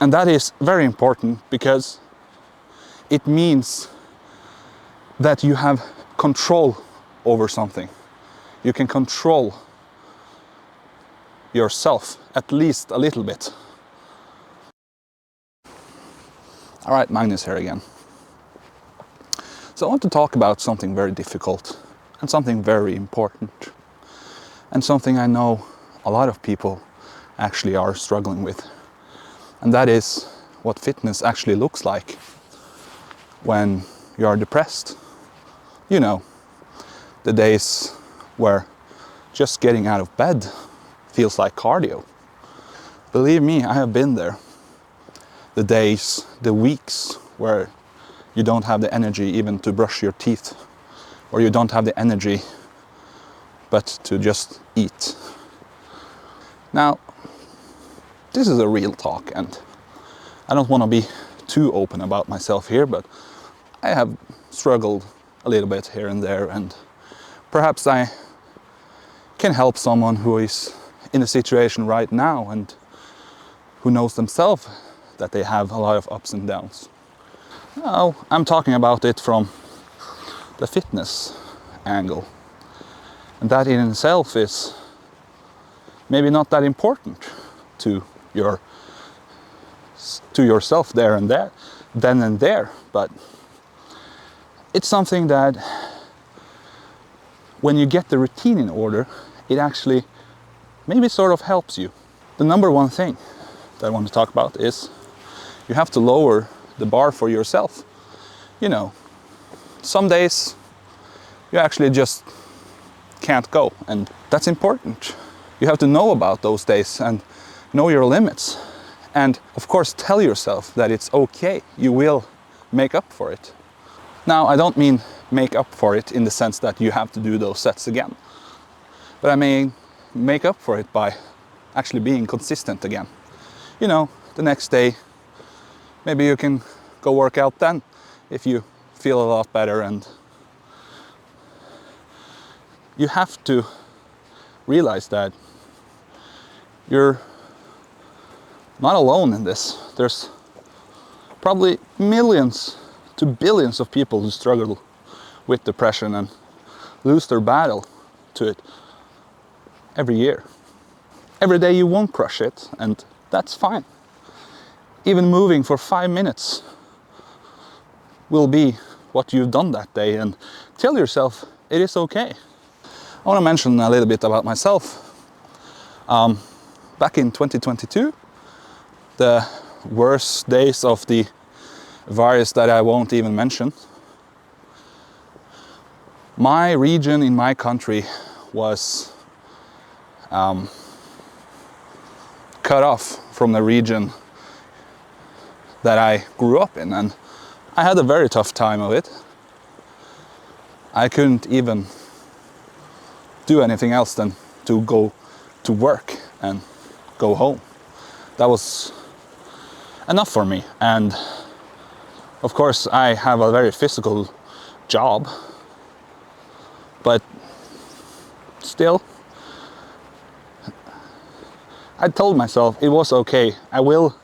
And that is very important because it means that you have control over something. You can control yourself, at least a little bit. All right, Magnus here again. So I want to talk about something very difficult and something very important and something I know a lot of people actually are struggling with. And that is what fitness actually looks like when you are depressed. You know, the days where just getting out of bed feels like cardio. Believe me, I have been there. The days, the weeks where you don't have the energy even to brush your teeth, or you don't have the energy but to just eat. Now, this is a real talk, and I don't want to be too open about myself here, but I have struggled a little bit here and there, and perhaps I can help someone who is in a situation right now and who knows themselves that they have a lot of ups and downs. Now, I'm talking about it from the fitness angle, and that in itself is maybe not that important to yourself there and there, then and there, but it's something that when you get the routine in order, it actually maybe sort of helps you. The number one thing that I want to talk about is you have to lower the bar for yourself. You know, some days you actually just can't go, and that's important. You have to know about those days and know your limits, and of course tell yourself that it's okay, you will make up for it. Now, I don't mean make up for it in the sense that you have to do those sets again, but I mean make up for it by actually being consistent again. You know, the next day maybe you can go work out then if you feel a lot better, and you have to realize that you're not alone in this. There's probably millions to billions of people who struggle with depression and lose their battle to it every year. Every day you won't crush it, and that's fine. Even moving for 5 minutes will be what you've done that day, and tell yourself it is okay. I want to mention a little bit about myself. Back in 2022, the worst days of the virus that I won't even mention, my region in my country was cut off from the region that I grew up in, and I had a very tough time of it. I couldn't even do anything else than to go to work and go home. That was enough for me, and of course I have a very physical job, but still I told myself it was okay, I will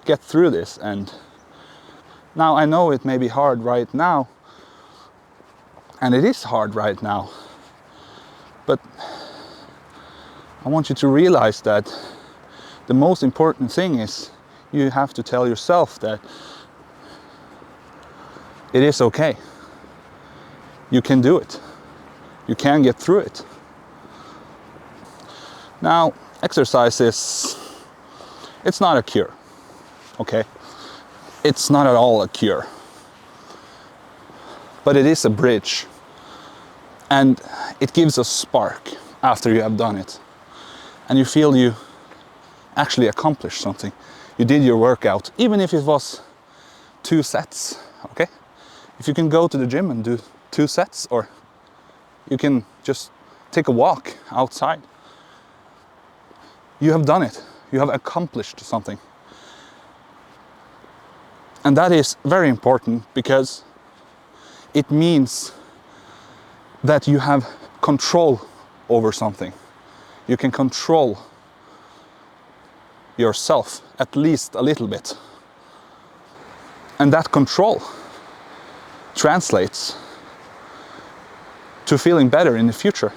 get through this. And now I know it may be hard right now, and it is hard right now, but I want you to realize that the most important thing is you have to tell yourself that it is okay. You can do it. You can get through it. Now, exercise it's not a cure, okay? It's not at all a cure, but it is a bridge, and it gives a spark after you have done it, and you feel you actually accomplished something. You did your workout, even if it was 2 sets, okay? If you can go to the gym and do 2 sets, or you can just take a walk outside, you have done it. You have accomplished something. And that is very important because it means that you have control over something. You can control yourself, at least a little bit. And that control translates to feeling better in the future.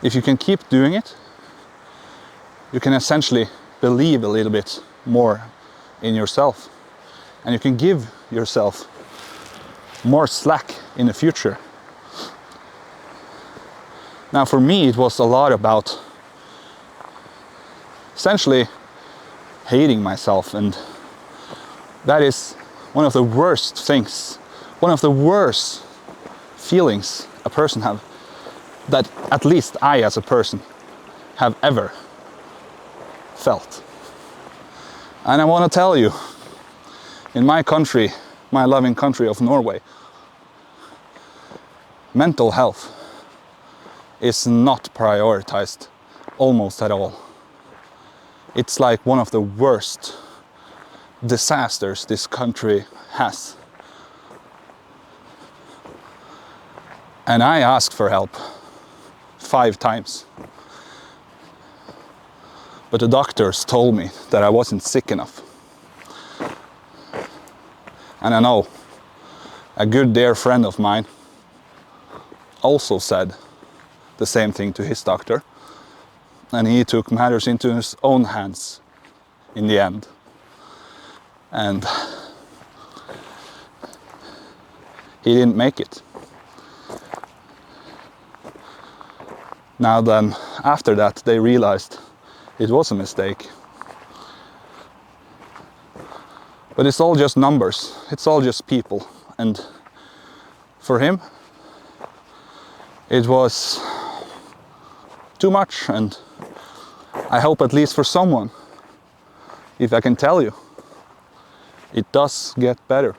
If you can keep doing it, you can essentially believe a little bit more in yourself. And you can give yourself more slack in the future. Now for me, it was a lot about essentially hating myself, and that is one of the worst things, one of the worst feelings a person have, that at least I as a person have ever felt. And I want to tell you, in my country, my loving country of Norway, mental health is not prioritized almost at all. It's like one of the worst disasters this country has. And I asked for help 5 times. But the doctors told me that I wasn't sick enough. And I know a good dear friend of mine also said the same thing to his doctor. And he took matters into his own hands in the end. And he didn't make it. Now then, after that, they realized it was a mistake. But it's all just numbers. It's all just people. And for him, it was too much. And I hope at least for someone, if I can tell you, it does get better.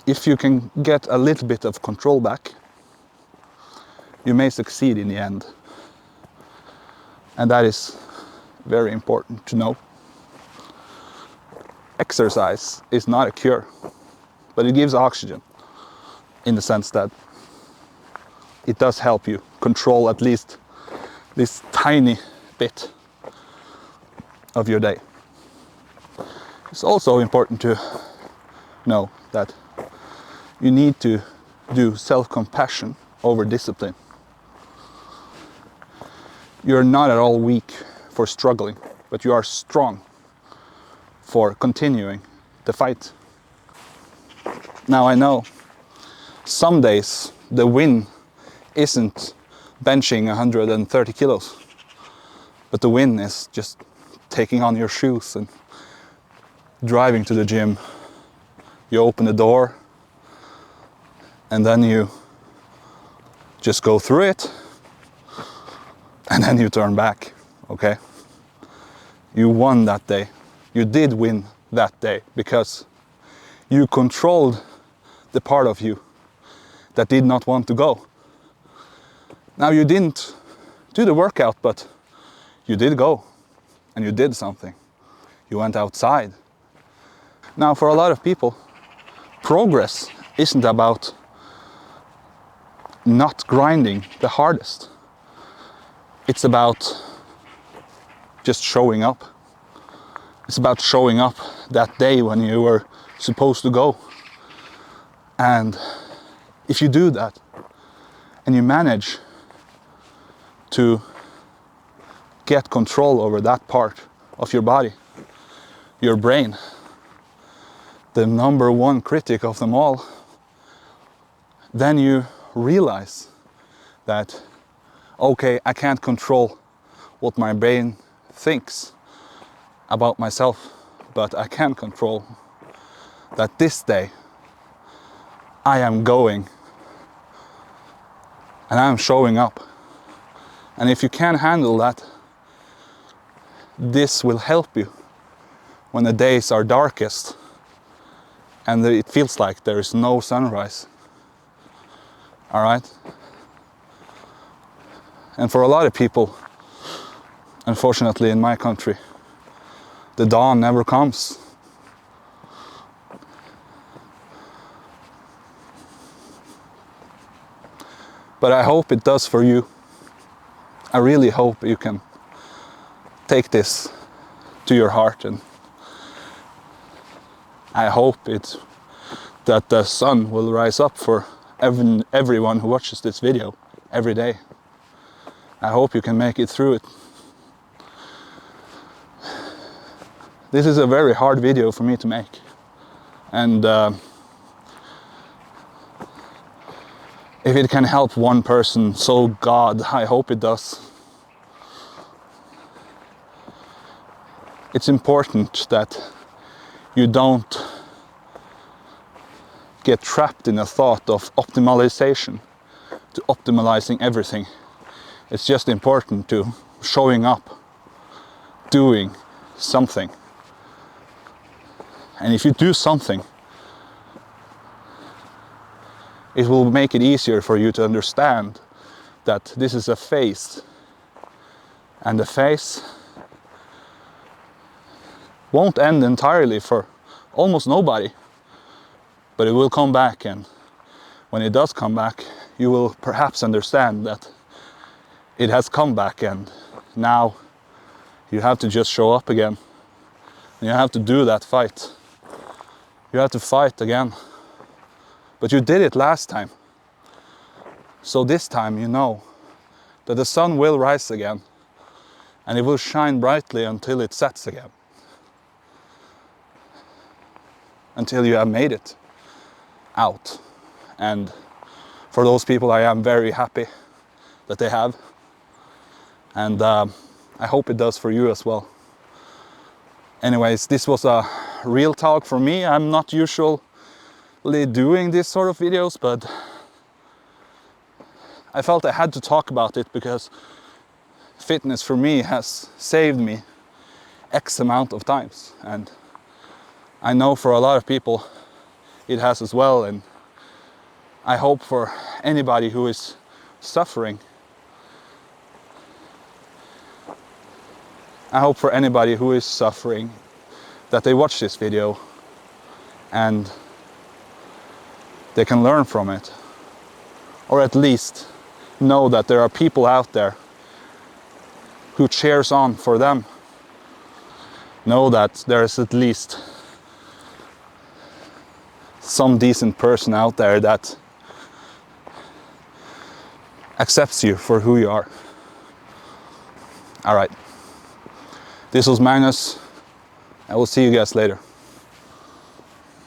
If you can get a little bit of control back, you may succeed in the end. And that is very important to know. Exercise is not a cure, but it gives oxygen, in the sense that it does help you control at least this tiny bit of your day. It's also important to know that you need to do self-compassion over discipline. You're not at all weak for struggling, but you are strong for continuing the fight. Now I know some days the win isn't benching 130 kilos, but the win is just taking on your shoes and driving to the gym. You open the door and then you just go through it and then you turn back, okay? You won that day. You did win that day because you controlled the part of you that did not want to go. Now you didn't do the workout, but you did go and you did something. You went outside. Now for a lot of people, progress isn't about not grinding the hardest. It's about just showing up. It's about showing up that day when you were supposed to go. And if you do that and you manage to get control over that part of your body, your brain, the number one critic of them all, then you realize that, okay, I can't control what my brain thinks about myself, but I can control that this day I am going and I am showing up. And if you can handle that, this will help you when the days are darkest and it feels like there is no sunrise. All right? And for a lot of people, unfortunately in my country, the dawn never comes. But I hope it does for you. I really hope you can take this to your heart and I hope that the sun will rise up for everyone who watches this video every day. I hope you can make it through it. This is a very hard video for me to make, and if it can help one person, so God, I hope it does. It's important that you don't get trapped in a thought of optimization, to optimizing everything. It's just important to showing up, doing something. And if you do something, it will make it easier for you to understand that this is a phase. And the phase won't end entirely for almost nobody, but it will come back, and when it does come back, you will perhaps understand that it has come back, and now you have to just show up again. And you have to do that fight. You have to fight again. But you did it last time. So this time you know that the sun will rise again, and it will shine brightly until it sets again. Until you have made it out. And for those people, I am very happy that they have. And I hope it does for you as well. Anyways, this was a real talk for me. I'm not usually doing this sort of videos, but I felt I had to talk about it because fitness for me has saved me X amount of times. And I know for a lot of people it has as well, and I hope for anybody who is suffering, that they watch this video and they can learn from it, or at least know that there are people out there who cheers on for them. Know that there is at least some decent person out there that accepts you for who you are. All right. This was Magnus. I will see you guys later.